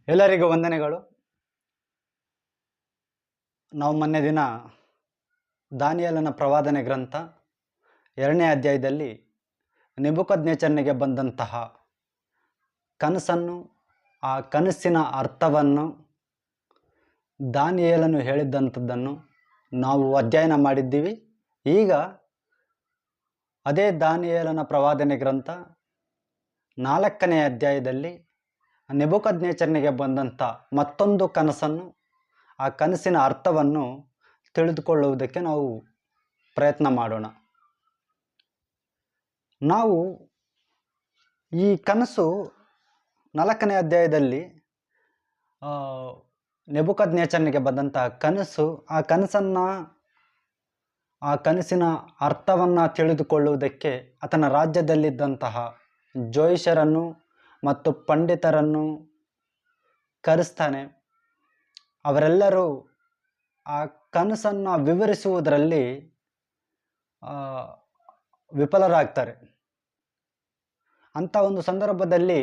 ಎಲ್ಲರಿಗೂ ವಂದನೆಗಳು. ನಾವು ಮೊನ್ನೆ ದಿನ ದಾನಿಯೇಲನ ಪ್ರವಾದನೆ ಗ್ರಂಥ 2ನೇ ಅಧ್ಯಾಯದಲ್ಲಿ ನೆಬೂಕದ್ನೆಚ್ಚರನಿಗೆ ಬಂದಂತಹ ಕನಸನ್ನು, ಆ ಕನಸಿನ ಅರ್ಥವನ್ನು ದಾನಿಯೇಲನು ಹೇಳಿದ್ದಂಥದ್ದನ್ನು ನಾವು ಅಧ್ಯಯನ ಮಾಡಿದ್ದೀವಿ. ಈಗ ಅದೇ ದಾನಿಯೇಲನ ಪ್ರವಾದನೆ ಗ್ರಂಥ 4ನೇ ಅಧ್ಯಾಯದಲ್ಲಿ ನೆಬೂಕದ್ನೆಚ್ಚರನಿಗೆ ಬಂದಂಥ ಮತ್ತೊಂದು ಕನಸನ್ನು, ಆ ಕನಸಿನ ಅರ್ಥವನ್ನು ತಿಳಿದುಕೊಳ್ಳುವುದಕ್ಕೆ ನಾವು ಪ್ರಯತ್ನ ಮಾಡೋಣ. ನಾವು ಈ ಕನಸು 4ನೇ ಅಧ್ಯಾಯದಲ್ಲಿ ನೆಬೂಕದ್ನೆಚ್ಚರನಿಗೆ ಬಂದಂತಹ ಕನಸು, ಆ ಕನಸಿನ ಅರ್ಥವನ್ನು ತಿಳಿದುಕೊಳ್ಳುವುದಕ್ಕೆ ಆತನ ರಾಜ್ಯದಲ್ಲಿದ್ದಂತಹ ಜ್ಯೋತಿಷರನ್ನು ಮತ್ತು ಪಂಡಿತರನ್ನು ಕರೆಸ್ತಾನೆ. ಅವರೆಲ್ಲರೂ ಆ ಕನಸನ್ನು ವಿವರಿಸುವುದರಲ್ಲಿ ವಿಫಲರಾಗ್ತಾರೆ. ಅಂಥ ಒಂದು ಸಂದರ್ಭದಲ್ಲಿ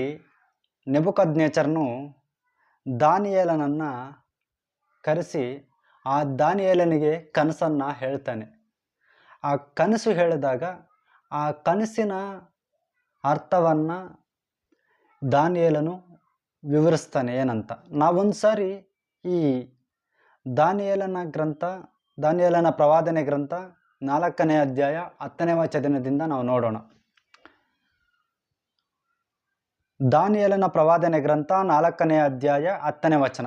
ನೆಬೂಕದ್ನೆಚ್ಚರನು ದಾನಿಯೇಲನನ್ನು ಕರೆಸಿ ಆ ದಾನಿಯೇಲನಿಗೆ ಕನಸನ್ನು ಹೇಳ್ತಾನೆ. ಆ ಕನಸು ಹೇಳಿದಾಗ ಆ ಕನಸಿನ ಅರ್ಥವನ್ನು ದಾನಿಯೇಲನು ವಿವರಿಸ್ತಾನೆ ಏನಂತ. ನಾವೊಂದು ಸಾರಿ ಈ ದಾನಿಯೇಲನ ಪ್ರವಾದನೆ ಗ್ರಂಥ 4ನೇ ಅಧ್ಯಾಯ 10ನೇ ವಚನದಿಂದ ನಾವು ನೋಡೋಣ. ದಾನಿಯೇಲನ ಪ್ರವಾದನೆ ಗ್ರಂಥ 4ನೇ ಅಧ್ಯಾಯ 10ನೇ ವಚನ.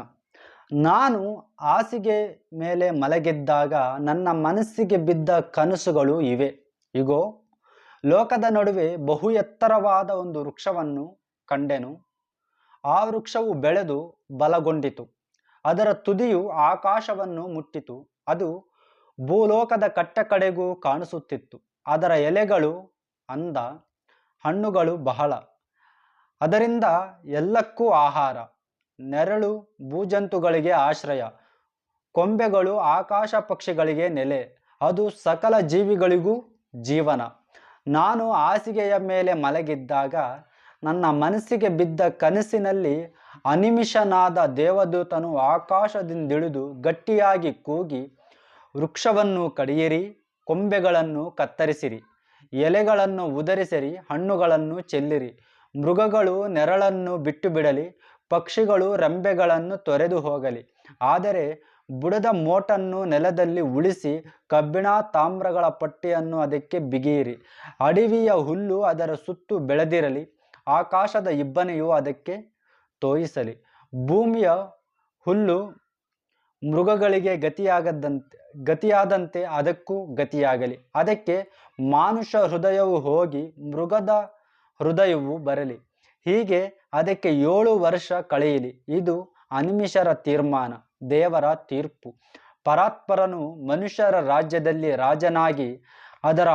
ನಾನು ಹಾಸಿಗೆ ಮೇಲೆ ಮಲಗಿದ್ದಾಗ ನನ್ನ ಮನಸ್ಸಿಗೆ ಬಿದ್ದ ಕನಸುಗಳು ಇವೆ. ಇಗೋ, ಲೋಕದ ನಡುವೆ ಬಹು ಎತ್ತರವಾದ ಒಂದು ವೃಕ್ಷವನ್ನು ಕಂಡೆನು. ಆ ವೃಕ್ಷವು ಬೆಳೆದು ಬಲಗೊಂಡಿತು. ಅದರ ತುದಿಯು ಆಕಾಶವನ್ನು ಮುಟ್ಟಿತು. ಅದು ಭೂಲೋಕದ ಕಟ್ಟಕಡೆಗೂ ಕಾಣಿಸುತ್ತಿತ್ತು. ಅದರ ಎಲೆಗಳು ಅಂದ, ಹಣ್ಣುಗಳು ಬಹಳ. ಅದರಿಂದ ಎಲ್ಲಕ್ಕೂ ಆಹಾರ, ನೆರಳು ಭೂಜಂತುಗಳಿಗೆ ಆಶ್ರಯ, ಕೊಂಬೆಗಳು ಆಕಾಶ ಪಕ್ಷಿಗಳಿಗೆ ನೆಲೆ. ಅದು ಸಕಲ ಜೀವಿಗಳಿಗೂ ಜೀವನ. ನಾನು ಹಾಸಿಗೆಯ ಮೇಲೆ ಮಲಗಿದ್ದಾಗ ನನ್ನ ಮನಸ್ಸಿಗೆ ಬಿದ್ದ ಕನಸಿನಲ್ಲಿ ಅನಿಮಿಷನಾದ ದೇವದೂತನು ಆಕಾಶದಿಂದಿಳಿದು ಗಟ್ಟಿಯಾಗಿ ಕೂಗಿ, ವೃಕ್ಷವನ್ನು ಕಡಿಯಿರಿ, ಕೊಂಬೆಗಳನ್ನು ಕತ್ತರಿಸಿರಿ, ಎಲೆಗಳನ್ನು ಉದರಿಸಿರಿ, ಹಣ್ಣುಗಳನ್ನು ಚೆಲ್ಲಿರಿ. ಮೃಗಗಳು ನೆರಳನ್ನು ಬಿಟ್ಟು ಬಿಡಲಿ, ಪಕ್ಷಿಗಳು ರೆಂಬೆಗಳನ್ನು ತೊರೆದು ಹೋಗಲಿ. ಆದರೆ ಬುಡದ ಮೋಟನ್ನು ನೆಲದಲ್ಲಿ ಉಳಿಸಿ, ಕಬ್ಬಿಣ ತಾಮ್ರಗಳ ಪಟ್ಟಿಯನ್ನು ಅದಕ್ಕೆ ಬಿಗಿಯಿರಿ. ಅಡವಿಯ ಹುಲ್ಲು ಅದರ ಸುತ್ತು ಬೆಳೆದಿರಲಿ, ಆಕಾಶದ ಇಬ್ಬನಿಯು ಅದಕ್ಕೆ ತೋಯಿಸಲಿ. ಭೂಮಿಯ ಹುಲ್ಲು ಮೃಗಗಳಿಗೆ ಗತಿಯಾದಂತೆ ಅದಕ್ಕೂ ಗತಿಯಾಗಲಿ. ಅದಕ್ಕೆ ಮಾನುಷ ಹೃದಯವು ಹೋಗಿ ಮೃಗದ ಹೃದಯವು ಬರಲಿ. ಹೀಗೆ ಅದಕ್ಕೆ 7 ವರ್ಷ ಕಳೆಯಲಿ. ಇದು ಅನಿಮಿಷರ ತೀರ್ಮಾನ, ದೇವರ ತೀರ್ಪು. ಪರಾತ್ಪರನು ಮನುಷ್ಯರ ರಾಜ್ಯದಲ್ಲಿ ರಾಜನಾಗಿ ಅದರ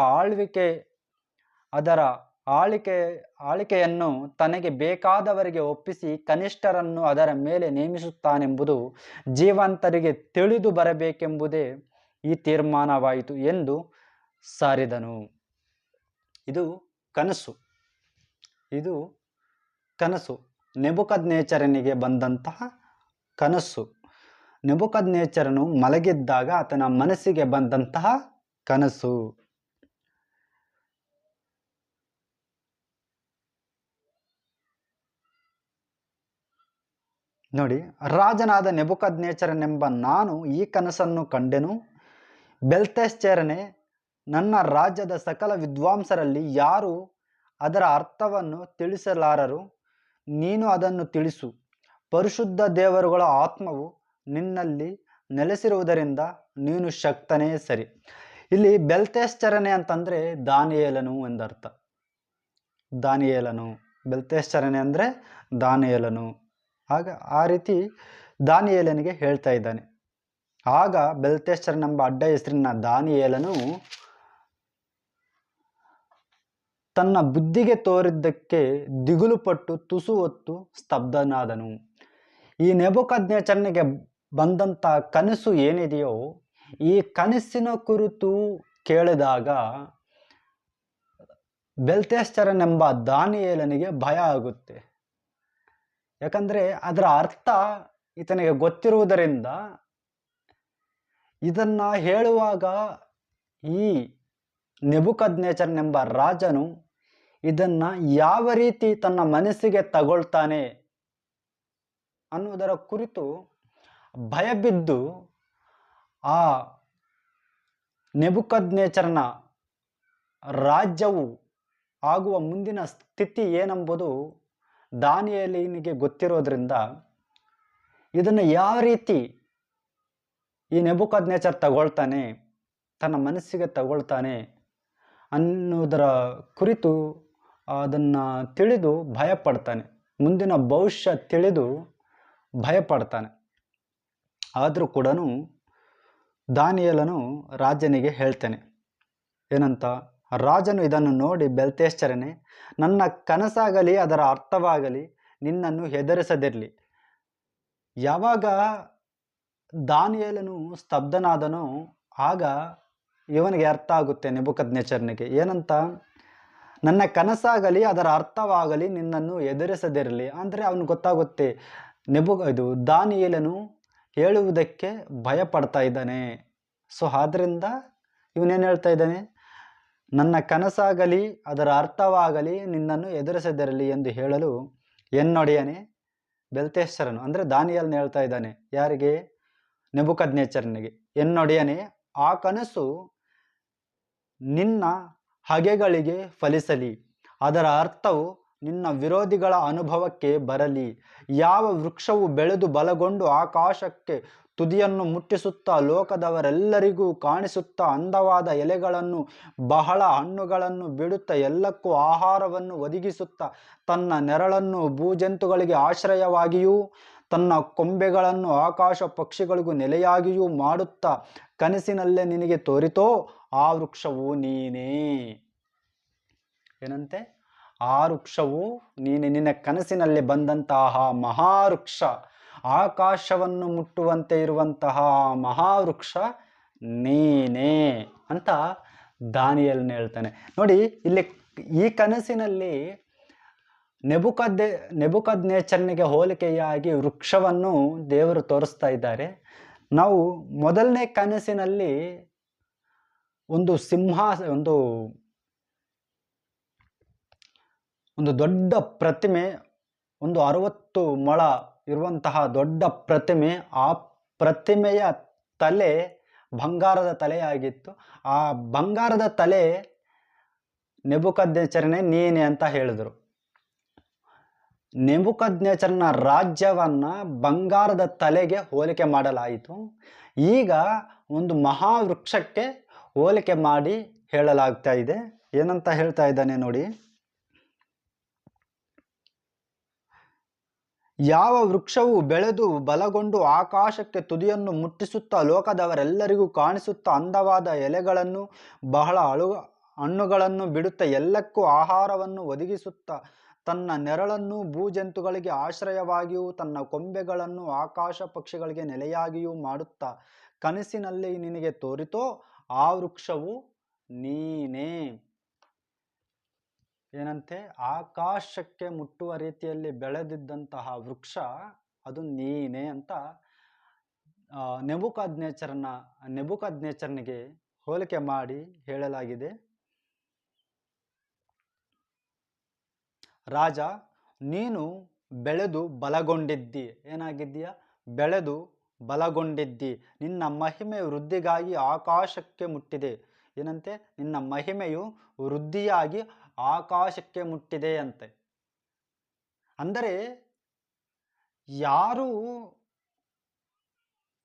ಆಳಿಕೆಯನ್ನು ತನಗೆ ಬೇಕಾದವರಿಗೆ ಒಪ್ಪಿಸಿ ಕನಿಷ್ಠರನ್ನು ಅದರ ಮೇಲೆ ನೇಮಿಸುತ್ತಾನೆಂಬುದು ಜೀವಂತರಿಗೆ ತಿಳಿದು ಬರಬೇಕೆಂಬುದೇ ಈ ತೀರ್ಮಾನವಾಯಿತು ಎಂದು ಸಾರಿದನು. ಇದು ಕನಸು ನೆಬೂಕದ್ನೆಚ್ಚರನಿಗೆ ಬಂದಂತಹ ಕನಸು. ನೆಬೂಕದ್ನೆಚ್ಚರನು ಮಲಗಿದ್ದಾಗ ಆತನ ಮನಸ್ಸಿಗೆ ಬಂದಂತಹ ಕನಸು. ನೋಡಿ, ರಾಜನಾದ ನೆಬೂಕದ್ನೆಚ್ಚರನೆಂಬ ನಾನು ಈ ಕನಸನ್ನು ಕಂಡೆನು. ಬೆಲ್ತೆಶಚ್ಚರನೇ, ನನ್ನ ರಾಜ್ಯದ ಸಕಲ ವಿದ್ವಾಂಸರಲ್ಲಿ ಯಾರು ಅದರ ಅರ್ಥವನ್ನು ತಿಳಿಸಲಾರರು. ನೀನು ಅದನ್ನು ತಿಳಿಸು. ಪರಿಶುದ್ಧ ದೇವರುಗಳ ಆತ್ಮವು ನಿನ್ನಲ್ಲಿ ನೆಲೆಸಿರುವುದರಿಂದ ನೀನು ಶಕ್ತನೇ ಸರಿ. ಇಲ್ಲಿ ಬೆಲ್ತೆಶಚ್ಚರನೇ ಅಂತಂದರೆ ದಾನಿಯೇಲನು ಎಂದರ್ಥ. ಬೆಲ್ತೆಶಚ್ಚರನೇ ಅಂದರೆ ದಾನಿಯೇಲನು. ಆಗ ಆ ರೀತಿ ದಾನಿಯೇಲನಿಗೆ ಹೇಳ್ತಾ ಇದ್ದಾನೆ. ಆಗ ಬೆಲ್ತೆಶಚ್ಚರನೆಂಬ ಅಡ್ಡ ಹೆಸರಿನ ದಾನಿಯೇಲನು ತನ್ನ ಬುದ್ಧಿಗೆ ತೋರಿದ್ದಕ್ಕೆ ದಿಗುಲುಪಟ್ಟು ತುಸು ಹೊತ್ತು ಸ್ತಬ್ಧನಾದನು. ಈ ನೆಬೂಕದ್ನೆಚ್ಚರನಿಗೆ ಬಂದಂಥ ಕನಸು ಏನಿದೆಯೋ, ಈ ಕನಸಿನ ಕುರಿತು ಕೇಳಿದಾಗ ಬೆಲ್ತೆಶಚ್ಚರನೆಂಬ ದಾನಿಯೇಲನಿಗೆ ಭಯ ಆಗುತ್ತೆ. ಯಾಕಂದರೆ ಅದರ ಅರ್ಥ ಈತನಿಗೆ ಗೊತ್ತಿರುವುದರಿಂದ ಇದನ್ನು ಹೇಳುವಾಗ ಈ ನೆಬೂಕದ್ನೆಚ್ಚರನೆಂಬ ರಾಜನು ಇದನ್ನು ಯಾವ ರೀತಿ ತನ್ನ ಮನಸ್ಸಿಗೆ ತಗೊಳ್ತಾನೆ ಅನ್ನುವುದರ ಕುರಿತು ಭಯಬಿದ್ದು ಆ ನೆಬೂಕದ್ನೆಚ್ಚರನ ರಾಜ್ಯವು ಆಗುವ ಮುಂದಿನ ಸ್ಥಿತಿ ಏನೆಂಬುದು ದಾನಿಯೇಲನಿಗೆ ಗೊತ್ತಿರೋದ್ರಿಂದ ಇದನ್ನು ಯಾವ ರೀತಿ ಈ ನೆಬೂಕದ್ನೆಚ್ಚರ ತಗೊಳ್ತಾನೆ, ತನ್ನ ಮನಸ್ಸಿಗೆ ತಗೊಳ್ತಾನೆ ಅನ್ನುವುದರ ಕುರಿತು ಅದನ್ನು ತಿಳಿದು ಭಯಪಡ್ತಾನೆ. ಮುಂದಿನ ಭವಿಷ್ಯ ತಿಳಿದು ಭಯಪಡ್ತಾನೆ. ಆದರೂ ಕೂಡ ದಾನಿಯೇಲನು ರಾಜನಿಗೆ ಹೇಳ್ತಾನೆ ಏನಂತ, ರಾಜನು ಇದನ್ನು ನೋಡಿ ಬೆಲ್ತೆಶಚ್ಚರನೇ, ನನ್ನ ಕನಸಾಗಲಿ ಅದರ ಅರ್ಥವಾಗಲಿ ನಿನ್ನನ್ನು ಹೆದರಿಸದಿರಲಿ. ಯಾವಾಗ ದಾನಿಯೇಲನು ಸ್ತಬ್ಧನಾದನೋ ಆಗ ಇವನಿಗೆ ಅರ್ಥ ಆಗುತ್ತೆ ನೆಬೂಕದ್ನೆಚ್ಚರನಿಗೆ ಏನಂತ, ನನ್ನ ಕನಸಾಗಲಿ ಅದರ ಅರ್ಥವಾಗಲಿ ನಿನ್ನನ್ನು ಎದುರಿಸದಿರಲಿ. ಅಂದರೆ ಅವನಿಗೆ ಗೊತ್ತಾಗುತ್ತೆ ದಾನಿಯೇಲನು ಹೇಳುವುದಕ್ಕೆ ಭಯಪಡ್ತಾ ಇದ್ದಾನೆ. ಸೊ ಆದ್ದರಿಂದ ಇವನೇನು ಹೇಳ್ತಾ ಇದ್ದಾನೆ, ನನ್ನ ಕನಸಾಗಲಿ ಅದರ ಅರ್ಥವಾಗಲಿ ನಿನ್ನನ್ನು ಎದುರಿಸದಿರಲಿ ಎಂದು ಹೇಳಲು ಎನ್ನೊಡೆಯನೇ ಬೆಲ್ತೆಶಚ್ಚರನು ಅಂದರೆ ದಾನಿಯೇಲನು ಹೇಳ್ತಾ ಇದ್ದಾನೆ. ಯಾರಿಗೆ? ನೆಬೂಕದ್ನೆಚ್ಚರನಿಗೆ. ಎನ್ನೊಡೆಯನೇ, ಆ ಕನಸು ನಿನ್ನ ಹಗೆಗಳಿಗೆ ಫಲಿಸಲಿ, ಅದರ ಅರ್ಥವು ನಿನ್ನ ವಿರೋಧಿಗಳ ಅನುಭವಕ್ಕೆ ಬರಲಿ. ಯಾವ ವೃಕ್ಷವು ಬೆಳೆದು ಬಲಗೊಂಡು ಆಕಾಶಕ್ಕೆ ತುದಿಯನ್ನು ಮುಟ್ಟಿಸುತ್ತಾ ಲೋಕದವರೆಲ್ಲರಿಗೂ ಕಾಣಿಸುತ್ತಾ ಅಂದವಾದ ಎಲೆಗಳನ್ನು ಬಹಳ ಹಣ್ಣುಗಳನ್ನು ಬಿಡುತ್ತಾ ಎಲ್ಲಕ್ಕೂ ಆಹಾರವನ್ನು ಒದಗಿಸುತ್ತಾ ತನ್ನ ನೆರಳನ್ನು ಭೂಜಂತುಗಳಿಗೆ ಆಶ್ರಯವಾಗಿಯೂ ತನ್ನ ಕೊಂಬೆಗಳನ್ನು ಆಕಾಶ ಪಕ್ಷಿಗಳಿಗೂ ನೆಲೆಯಾಗಿಯೂ ಮಾಡುತ್ತಾ ಕನಸಿನಲ್ಲೇ ನಿನಗೆ ತೋರಿತೋ ಆ ವೃಕ್ಷವು ನೀನೇ. ಏನಂತೆ? ಆ ವೃಕ್ಷವು ನೀನೆ. ನಿನ್ನ ಕನಸಿನಲ್ಲಿ ಬಂದಂತಹ ಮಹಾವೃಕ್ಷ, ಆಕಾಶವನ್ನು ಮುಟ್ಟುವಂತೆ ಇರುವಂತಹ ಮಹಾವೃಕ್ಷ ನೀನೇ ಅಂತ ದಾನಿಯೇಲನು ಹೇಳ್ತಾನೆ. ನೋಡಿ, ಇಲ್ಲಿ ಈ ಕನಸಿನಲ್ಲಿ ನೆಬೂಕದ್ನೆಚ್ಚರನಿಗೆ ಹೋಲಿಕೆಯಾಗಿ ವೃಕ್ಷವನ್ನು ದೇವರು ತೋರಿಸ್ತಾ ಇದ್ದಾರೆ. ನಾವು ಮೊದಲನೇ ಕನಸಿನಲ್ಲಿ ಒಂದು ಒಂದು ದೊಡ್ಡ ಪ್ರತಿಮೆ, ಒಂದು 60 ಮೊಳ ಇರುವಂತಹ ದೊಡ್ಡ ಪ್ರತಿಮೆ, ಆ ಪ್ರತಿಮೆಯ ತಲೆ ಬಂಗಾರದ ತಲೆಯಾಗಿತ್ತು. ಆ ಬಂಗಾರದ ತಲೆ ನೆಬೂಕದ್ನೆಚ್ಚರನೇ ನೀನೆ ಅಂತ ಹೇಳಿದರು. ನೆಬೂಕದ್ನೆಚ್ಚರನ ರಾಜ್ಯವನ್ನು ಬಂಗಾರದ ತಲೆಗೆ ಹೋಲಿಕೆ ಮಾಡಲಾಯಿತು. ಈಗ ಒಂದು ಮಹಾವೃಕ್ಷಕ್ಕೆ ಹೋಲಿಕೆ ಮಾಡಿ ಹೇಳಲಾಗ್ತಾ ಇದೆ. ಏನಂತ ಹೇಳ್ತಾ ಇದ್ದಾನೆ ನೋಡಿ, ಯಾವ ವೃಕ್ಷವು ಬೆಳೆದು ಬಲಗೊಂಡು ಆಕಾಶಕ್ಕೆ ತುದಿಯನ್ನು ಮುಟ್ಟಿಸುತ್ತಾ ಲೋಕದವರೆಲ್ಲರಿಗೂ ಕಾಣಿಸುತ್ತಾ ಅಂದವಾದ ಎಲೆಗಳನ್ನು ಬಹಳ ಹಣ್ಣುಗಳನ್ನು ಬಿಡುತ್ತಾ ಎಲ್ಲಕ್ಕೂ ಆಹಾರವನ್ನು ಒದಗಿಸುತ್ತಾ ತನ್ನ ನೆರಳನ್ನು ಭೂಜಂತುಗಳಿಗೆ ಆಶ್ರಯವಾಗಿಯೂ ತನ್ನ ಕೊಂಬೆಗಳನ್ನು ಆಕಾಶ ಪಕ್ಷಿಗಳಿಗೆ ನೆಲೆಯಾಗಿಯೂ ಮಾಡುತ್ತಾ ಕನಸಿನಲ್ಲಿ ನಿನಗೆ ತೋರಿತೋ ಆ ವೃಕ್ಷವು ನೀನೇ. ಏನಂತೆ? ಆಕಾಶಕ್ಕೆ ಮುಟ್ಟುವ ರೀತಿಯಲ್ಲಿ ಬೆಳೆದಿದ್ದಂತಹ ವೃಕ್ಷ ಅದು ನೀನೇ ಅಂತ ನೆಬೂಕದ್ನೆಚ್ಚರನಿಗೆ ಹೋಲಿಕೆ ಮಾಡಿ ಹೇಳಲಾಗಿದೆ. ರಾಜ, ನೀನು ಬೆಳೆದು ಬಲಗೊಂಡಿದ್ದಿ. ಏನಾಗಿದ್ದೀಯ? ಬೆಳೆದು ಬಲಗೊಂಡಿದ್ದಿ. ನಿನ್ನ ಮಹಿಮೆ ವೃದ್ಧಿಗಾಗಿ ಆಕಾಶಕ್ಕೆ ಮುಟ್ಟಿದೆ. ಏನಂತೆ? ನಿನ್ನ ಮಹಿಮೆಯು ವೃದ್ಧಿಯಾಗಿ ಆಕಾಶಕ್ಕೆ ಮುಟ್ಟಿದೆ ಅಂತೆ. ಅಂದರೆ ಯಾರು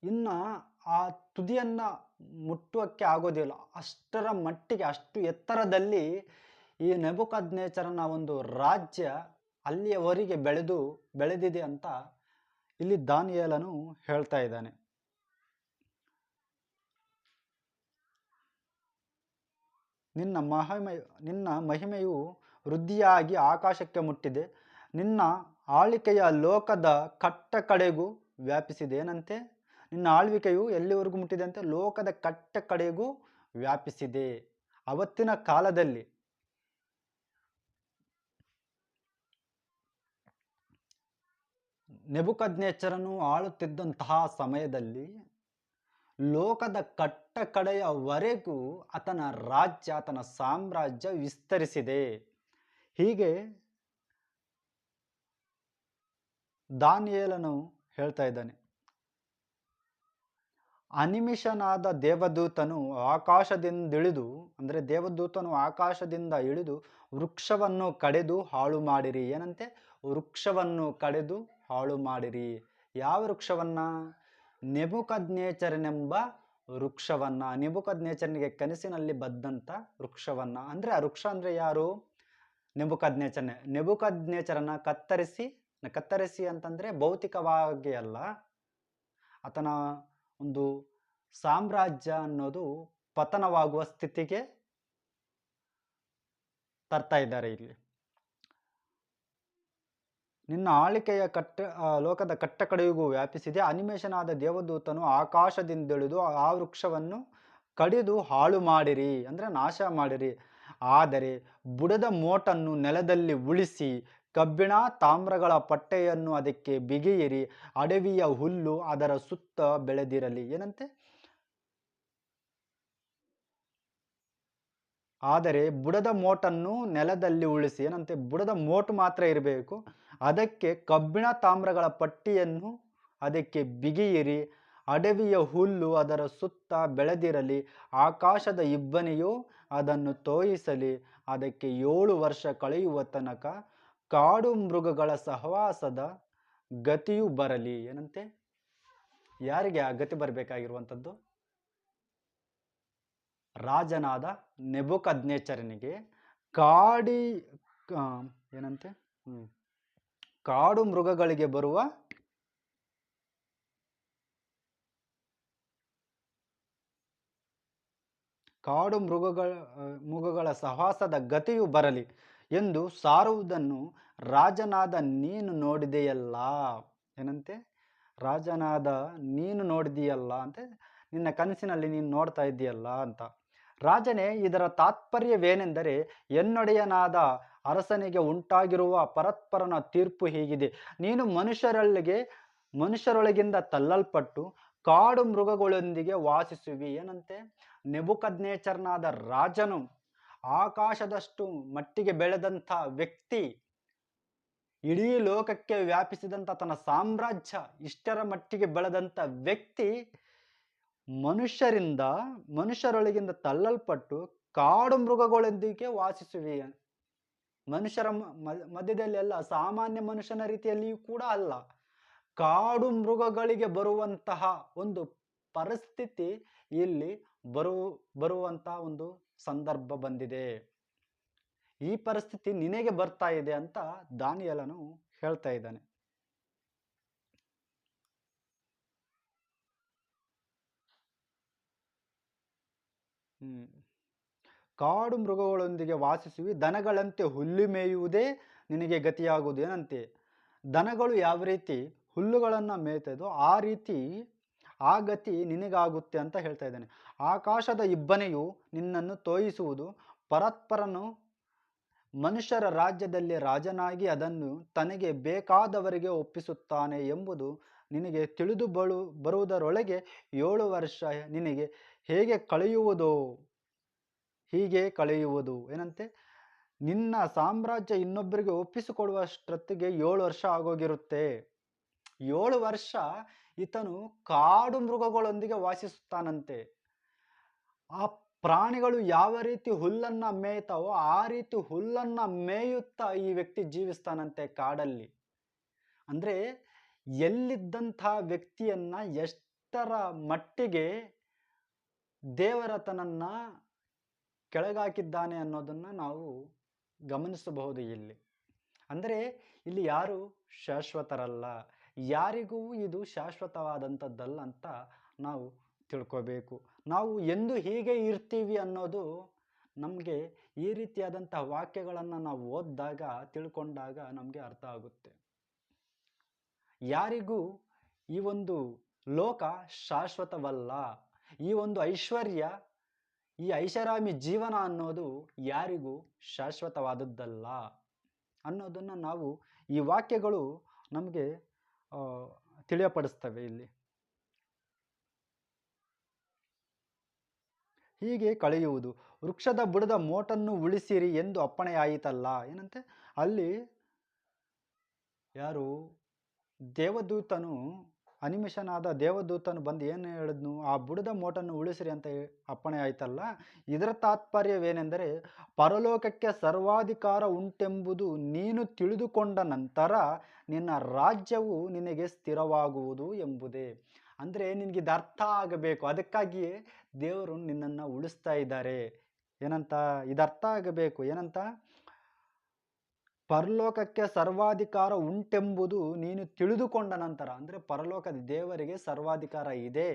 ಇನ್ನು ಆ ತುದಿಯನ್ನು ಮುಟ್ಟುವಕ್ಕೆ ಆಗೋದಿಲ್ಲ, ಅಷ್ಟರ ಮಟ್ಟಿಗೆ, ಅಷ್ಟು ಎತ್ತರದಲ್ಲಿ ಈ ನೆಬೂಕದ್ನೆಚ್ಚರನ ಒಂದು ರಾಜ್ಯ ಅಲ್ಲಿಯವರೆಗೆ ಬೆಳೆದಿದೆ ಅಂತ ಇಲ್ಲಿ ದಾನಿಯೇಲನು ಹೇಳ್ತಾ ಇದ್ದಾನೆ. ನಿನ್ನ ಮಹಿಮೆಯು ವೃದ್ಧಿಯಾಗಿ ಆಕಾಶಕ್ಕೆ ಮುಟ್ಟಿದೆ, ನಿನ್ನ ಆಳ್ವಿಕೆಯ ಲೋಕದ ಕಟ್ಟ ಕಡೆಗೂ ವ್ಯಾಪಿಸಿದೆ. ಏನಂತೆ? ನಿನ್ನ ಆಳ್ವಿಕೆಯು ಎಲ್ಲಿವರೆಗೂ ಮುಟ್ಟಿದೆ ಅಂತೆ? ಲೋಕದ ಕಟ್ಟ ಕಡೆಗೂ ವ್ಯಾಪಿಸಿದೆ. ಅವತ್ತಿನ ಕಾಲದಲ್ಲಿ ನೆಬೂಕದ್ನೆಚ್ಚರನು ಆಳುತ್ತಿದ್ದಂತಹ ಸಮಯದಲ್ಲಿ ಲೋಕದ ಕಟ್ಟ ಕಡೆಯವರೆಗೂ ಆತನ ರಾಜ್ಯ, ಆತನ ಸಾಮ್ರಾಜ್ಯ ವಿಸ್ತರಿಸಿದೆ. ಹೀಗೆ ದಾನಿಯೇಲನು ಹೇಳ್ತಾ ಇದ್ದಾನೆ. ಅನಿಮಿಷನಾದ ದೇವದೂತನು ಆಕಾಶದಿಂದಿಳಿದು, ಅಂದರೆ ದೇವದೂತನು ಆಕಾಶದಿಂದ ಇಳಿದು ವೃಕ್ಷವನ್ನು ಕಡೆದು ಹಾಳು ಮಾಡಿರಿ. ಏನಂತೆ? ವೃಕ್ಷವನ್ನು ಕಡೆದು ಹಾಳು ಮಾಡಿರಿ. ಯಾವ ವೃಕ್ಷವನ್ನ? ನೆಬೂಕದ್ನೆಚ್ಚರನೆಂಬ ವೃಕ್ಷವನ್ನ, ನೆಬೂಕದ್ನೆಚ್ಚರನಿಗೆ ಕನಸಿನಲ್ಲಿ ಬಂದಂಥ ವೃಕ್ಷವನ್ನ. ಅಂದರೆ ಆ ವೃಕ್ಷ ಅಂದರೆ ಯಾರು? ನೆಬೂಕದ್ನೆಚ್ಚರನೇ. ನೆಬೂಕದ್ನೆಚ್ಚರನ ಕತ್ತರಿಸಿ ಅಂತಂದರೆ ಭೌತಿಕವಾಗಿ ಅಲ್ಲ, ಆತನ ಒಂದು ಸಾಮ್ರಾಜ್ಯ ಅನ್ನೋದು ಪತನವಾಗುವ ಸ್ಥಿತಿಗೆ ತರ್ತಾ ಇದ್ದಾರೆ ಇಲ್ಲಿ. ನಿನ್ನ ಆಳಿಕೆಯ ಲೋಕದ ಕಟ್ಟ ಕಡೆಗೂ ವ್ಯಾಪಿಸಿದೆ. ಅನಿಮೇಷನಾದ ದೇವದೂತನು ಆಕಾಶದಿಂದಿಳಿದು ಆ ವೃಕ್ಷವನ್ನು ಕಡಿದು ಹಾಳು ಮಾಡಿರಿ, ಅಂದರೆ ನಾಶ ಮಾಡಿರಿ. ಆದರೆ ಬುಡದ ಮೋಟನ್ನು ನೆಲದಲ್ಲಿ ಉಳಿಸಿ, ಕಬ್ಬಿಣ ತಾಮ್ರಗಳ ಪಟ್ಟೆಯನ್ನು ಅದಕ್ಕೆ ಬಿಗಿಯಿರಿ, ಅಡವಿಯ ಹುಲ್ಲು ಅದರ ಸುತ್ತ ಬೆಳೆದಿರಲಿ. ಏನಂತೆ? ಆದರೆ ಬುಡದ ಮೋಟನ್ನು ನೆಲದಲ್ಲಿ ಉಳಿಸಿ. ಏನಂತೆ? ಬುಡದ ಮೋಟು ಮಾತ್ರ ಇರಬೇಕು, ಅದಕ್ಕೆ ಕಬ್ಬಿಣ ತಾಮ್ರಗಳ ಪಟ್ಟಿಯನ್ನು ಅದಕ್ಕೆ ಬಿಗಿಯಿರಿ, ಅಡವಿಯ ಹುಲ್ಲು ಅದರ ಸುತ್ತ ಬೆಳೆದಿರಲಿ, ಆಕಾಶದ ಇಬ್ಬನಿಯು ಅದನ್ನು ತೋಯಿಸಲಿ, ಅದಕ್ಕೆ 7 ವರ್ಷ ಕಳೆಯುವ ತನಕ ಕಾಡು ಮೃಗಗಳ ಸಹವಾಸದ ಗತಿಯು ಬರಲಿ. ಏನಂತೆ? ಯಾರಿಗೆ ಆ ಗತಿ ಬರಬೇಕಾಗಿರುವಂಥದ್ದು? ರಾಜನಾದ ನೆಬೂಕದ್ನೆಚ್ಚರನಿಗೆ ಏನಂತೆ? ಕಾಡು ಮೃಗಗಳಿಗೆ ಬರುವ ಮೃಗಗಳ ಸಹವಾಸದ ಗತಿಯು ಬರಲಿ ಎಂದು ಸಾರುವುದನ್ನು ರಾಜನಾದ ನೀನು ನೋಡಿದೆಯಲ್ಲ. ಏನಂತೆ? ರಾಜನಾದ ನೀನು ನೋಡಿದೆಯಲ್ಲ ಅಂತೆ, ನಿನ್ನ ಕನಸಿನಲ್ಲಿ ನೀನು ನೋಡ್ತಾ ಇದ್ದೀಯಲ್ಲ ಅಂತ. ರಾಜನೇ, ಇದರ ತಾತ್ಪರ್ಯವೇನೆಂದರೆ, ಎನ್ನೊಡೆಯನಾದ ಅರಸನಿಗೆ ಉಂಟಾಗಿರುವ ಪರಸ್ಪರನ ತೀರ್ಪು ಹೀಗಿದೆ. ನೀನು ಮನುಷ್ಯರೊಳಗಿಂದ ತಳ್ಳಲ್ಪಟ್ಟು ಕಾಡು ಮೃಗಗಳೊಂದಿಗೆ ವಾಸಿಸುವಿ. ಏನಂತೆ? ನೆಬೂಕದ್ನೆಚ್ಚರನಾದ ರಾಜನು ಆಕಾಶದಷ್ಟು ಮಟ್ಟಿಗೆ ಬೆಳೆದಂಥ ವ್ಯಕ್ತಿ, ಇಡೀ ಲೋಕಕ್ಕೆ ವ್ಯಾಪಿಸಿದಂಥ ತನ್ನ ಸಾಮ್ರಾಜ್ಯ ಇಷ್ಟರ ಮಟ್ಟಿಗೆ ಬೆಳೆದಂಥ ವ್ಯಕ್ತಿ ಮನುಷ್ಯರೊಳಗಿಂದ ತಳ್ಳಲ್ಪಟ್ಟು ಕಾಡು ಮೃಗಗಳೊಂದಿಗೆ ವಾಸಿಸುವಿ. ಮನುಷ್ಯರ ಮಧ್ಯದಲ್ಲಿ ಅಲ್ಲ, ಸಾಮಾನ್ಯ ಮನುಷ್ಯನ ರೀತಿಯಲ್ಲಿಯೂ ಕೂಡ ಅಲ್ಲ, ಕಾಡು ಮೃಗಗಳಿಗೆ ಬರುವಂತಹ ಒಂದು ಪರಿಸ್ಥಿತಿ ಇಲ್ಲಿ ಬರುವಂತಹ ಒಂದು ಸಂದರ್ಭ ಬಂದಿದೆ. ಈ ಪರಿಸ್ಥಿತಿ ನಿನಗೆ ಬರ್ತಾ ಇದೆ ಅಂತ ದಾನಿಯೇಲನು ಹೇಳ್ತಾ ಇದ್ದಾನೆ. ಕಾಡು ಮೃಗಗಳೊಂದಿಗೆ ವಾಸಿಸುವಿ, ದನಗಳಂತೆ ಹುಲ್ಲು ಮೇಯುವುದೇ ನಿನಗೆ ಗತಿಯಾಗುವುದು. ಏನಂತೆ? ದನಗಳು ಯಾವ ರೀತಿ ಹುಲ್ಲುಗಳನ್ನು ಮೇಯ್ತದೋ ಆ ಗತಿ ನಿನಗಾಗುತ್ತೆ ಅಂತ ಹೇಳ್ತಾ ಇದ್ದಾನೆ. ಆಕಾಶದ ಇಬ್ಬನೆಯು ನಿನ್ನನ್ನು ತೋಯಿಸುವುದು, ಪರಸ್ಪರನು ಮನುಷ್ಯರ ರಾಜ್ಯದಲ್ಲಿ ರಾಜನಾಗಿ ಅದನ್ನು ತನಗೆ ಬೇಕಾದವರಿಗೆ ಒಪ್ಪಿಸುತ್ತಾನೆ ಎಂಬುದು ನಿನಗೆ ತಿಳಿದು ಬರುವುದರೊಳಗೆ 7 ವರ್ಷ ನಿನಗೆ ಹೀಗೆ ಕಳೆಯುವುದು. ಏನಂತೆ? ನಿನ್ನ ಸಾಮ್ರಾಜ್ಯ ಇನ್ನೊಬ್ಬರಿಗೆ ಒಪ್ಪಿಸಿಕೊಡುವಷ್ಟೊತ್ತಿಗೆ 7 ವರ್ಷ ಆಗೋಗಿರುತ್ತೆ. 7 ವರ್ಷ ಈತನು ಕಾಡು ಮೃಗಗಳೊಂದಿಗೆ ವಾಸಿಸುತ್ತಾನಂತೆ. ಆ ಪ್ರಾಣಿಗಳು ಯಾವ ರೀತಿ ಹುಲ್ಲನ್ನ ಮೇಯ್ತಾವೋ ಆ ರೀತಿ ಹುಲ್ಲನ್ನ ಮೇಯುತ್ತಾ ಈ ವ್ಯಕ್ತಿ ಜೀವಿಸ್ತಾನಂತೆ ಕಾಡಲ್ಲಿ. ಅಂದ್ರೆ ಎಲ್ಲಿದ್ದಂಥ ವ್ಯಕ್ತಿಯನ್ನ ಎಷ್ಟರ ಮಟ್ಟಿಗೆ ದೇವರತನನ್ನ ಕೆಳಗಾಕಿದ್ದಾನೆ ಅನ್ನೋದನ್ನ ನಾವು ಗಮನಿಸಬಹುದು ಇಲ್ಲಿ. ಅಂದರೆ ಇಲ್ಲಿ ಯಾರು ಶಾಶ್ವತರಲ್ಲ, ಯಾರಿಗೂ ಇದು ಶಾಶ್ವತವಾದಂಥದ್ದಲ್ಲ ಅಂತ ನಾವು ತಿಳ್ಕೋಬೇಕು. ನಾವು ಎಂದು ಹೀಗೆ ಇರ್ತೀವಿ ಅನ್ನೋದು ನಮಗೆ ಈ ರೀತಿಯಾದಂಥ ವಾಕ್ಯಗಳನ್ನು ನಾವು ಓದಿದಾಗ ತಿಳ್ಕೊಂಡಾಗ ನಮಗೆ ಅರ್ಥ ಆಗುತ್ತೆ. ಯಾರಿಗೂ ಈ ಒಂದು ಲೋಕ ಶಾಶ್ವತವಲ್ಲ, ಈ ಒಂದು ಐಶ್ವರ್ಯ, ಈ ಐಷಾರಾಮಿ ಜೀವನ ಅನ್ನೋದು ಯಾರಿಗೂ ಶಾಶ್ವತವಾದದ್ದಲ್ಲ ಅನ್ನೋದನ್ನು ನಾವು ಈ ವಾಕ್ಯಗಳು ನಮಗೆ ಆ, ತಿಳಿಯಪಡಿಸ್ತವೆ ಇಲ್ಲಿ. ಹೀಗೆ ಕಳೆಯುವುದು. ವೃಕ್ಷದ ಬುಡದ ಮೋಟನ್ನು ಉಳಿಸಿರಿ ಎಂದು ಅಪ್ಪಣೆಯಾಯಿತಲ್ಲ. ಏನಂತೆ ಅಲ್ಲಿ ಯಾರು ದೇವದೂತನು, ಅನಿಮಿಷನಾದ ದೇವದೂತನು ಬಂದು ಏನು ಹೇಳಿದ್ನು, ಆ ಬುಡದ ಮೋಟನ್ನು ಉಳಿಸಿರಿ ಅಂತ ಅಪ್ಪಣೆ ಆಯ್ತಲ್ಲ. ಇದರ ತಾತ್ಪರ್ಯವೇನೆಂದರೆ, ಪರಲೋಕಕ್ಕೆ ಸರ್ವಾಧಿಕಾರ ಉಂಟೆಂಬುದು ನೀನು ತಿಳಿದುಕೊಂಡ ನಂತರ ನಿನ್ನ ರಾಜ್ಯವು ನಿನಗೆ ಸ್ಥಿರವಾಗುವುದು ಎಂಬುದೇ. ಅಂದರೆ ನಿನಗೆ ಇದು ಅರ್ಥ ಆಗಬೇಕು, ಅದಕ್ಕಾಗಿಯೇ ದೇವರು ನಿನ್ನನ್ನು ಉಳಿಸ್ತಾ ಇದ್ದಾರೆ. ಏನಂತ ಇದು ಅರ್ಥ ಆಗಬೇಕು. ಏನಂತ, ಪರಲೋಕಕ್ಕೆ ಸರ್ವಾಧಿಕಾರ ಉಂಟೆಂಬುದು ನೀನು ತಿಳಿದುಕೊಂಡ ನಂತರ, ಅಂದರೆ ಪರಲೋಕದ ದೇವರಿಗೆ ಸರ್ವಾಧಿಕಾರ ಇದೆ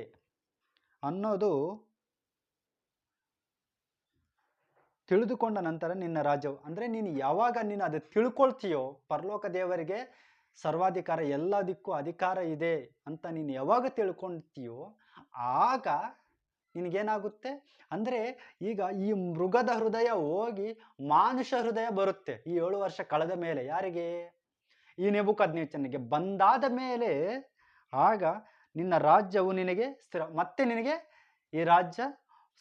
ಅನ್ನೋದು ತಿಳಿದುಕೊಂಡ ನಂತರ ನಿನ್ನ ರಾಜ್ಯವು, ಅಂದರೆ ನೀನು ಯಾವಾಗ ನೀನು ಅದು ತಿಳ್ಕೊಳ್ತೀಯೋ ಪರಲೋಕ ದೇವರಿಗೆ ಸರ್ವಾಧಿಕಾರ, ಎಲ್ಲದಕ್ಕೂ ಅಧಿಕಾರ ಇದೆ ಅಂತ ನೀನು ಯಾವಾಗ ತಿಳ್ಕೊಳ್ತೀಯೋ ಆಗ ನಿನಗೇನಾಗುತ್ತೆ ಅಂದರೆ, ಈಗ ಈ ಮೃಗದ ಹೃದಯ ಹೋಗಿ ಮಾನುಷ ಹೃದಯ ಬರುತ್ತೆ ಈ 7 ವರ್ಷ ಕಳೆದ ಮೇಲೆ. ಯಾರಿಗೆ? ಈ ನೆಬೂಕದ್ನೆಚ್ಚರನಿಗೆ ಬಂದಾದ ಮೇಲೆ ಆಗ ನಿನ್ನ ರಾಜ್ಯವು ನಿನಗೆ ಸ್ಥಿರ, ಮತ್ತೆ ನಿನಗೆ ಈ ರಾಜ್ಯ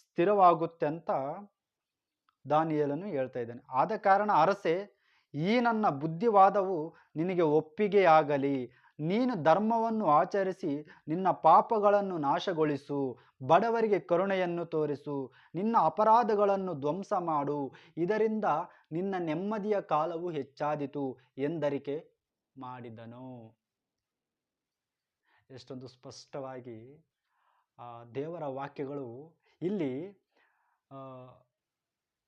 ಸ್ಥಿರವಾಗುತ್ತೆ ಅಂತ ದಾನಿಯೇಲನು ಹೇಳ್ತಾ ಇದ್ದಾನೆ. ಆದ ಕಾರಣ ಅರಸೆ, ಈ ನನ್ನ ಬುದ್ಧಿವಾದವು ನಿನಗೆ ಒಪ್ಪಿಗೆಯಾಗಲಿ. ನೀನು ಧರ್ಮವನ್ನು ಆಚರಿಸಿ ನಿನ್ನ ಪಾಪಗಳನ್ನು ನಾಶಗೊಳಿಸು, ಬಡವರಿಗೆ ಕರುಣೆಯನ್ನು ತೋರಿಸು, ನಿನ್ನ ಅಪರಾಧಗಳನ್ನು ಧ್ವಂಸ ಮಾಡು, ಇದರಿಂದ ನಿನ್ನ ನೆಮ್ಮದಿಯ ಕಾಲವು ಹೆಚ್ಚಾದೀತು ಎಂದರಿಕೆ ಮಾಡಿದನು. ಎಷ್ಟೊಂದು ಸ್ಪಷ್ಟವಾಗಿ ದೇವರ ವಾಕ್ಯಗಳು ಇಲ್ಲಿ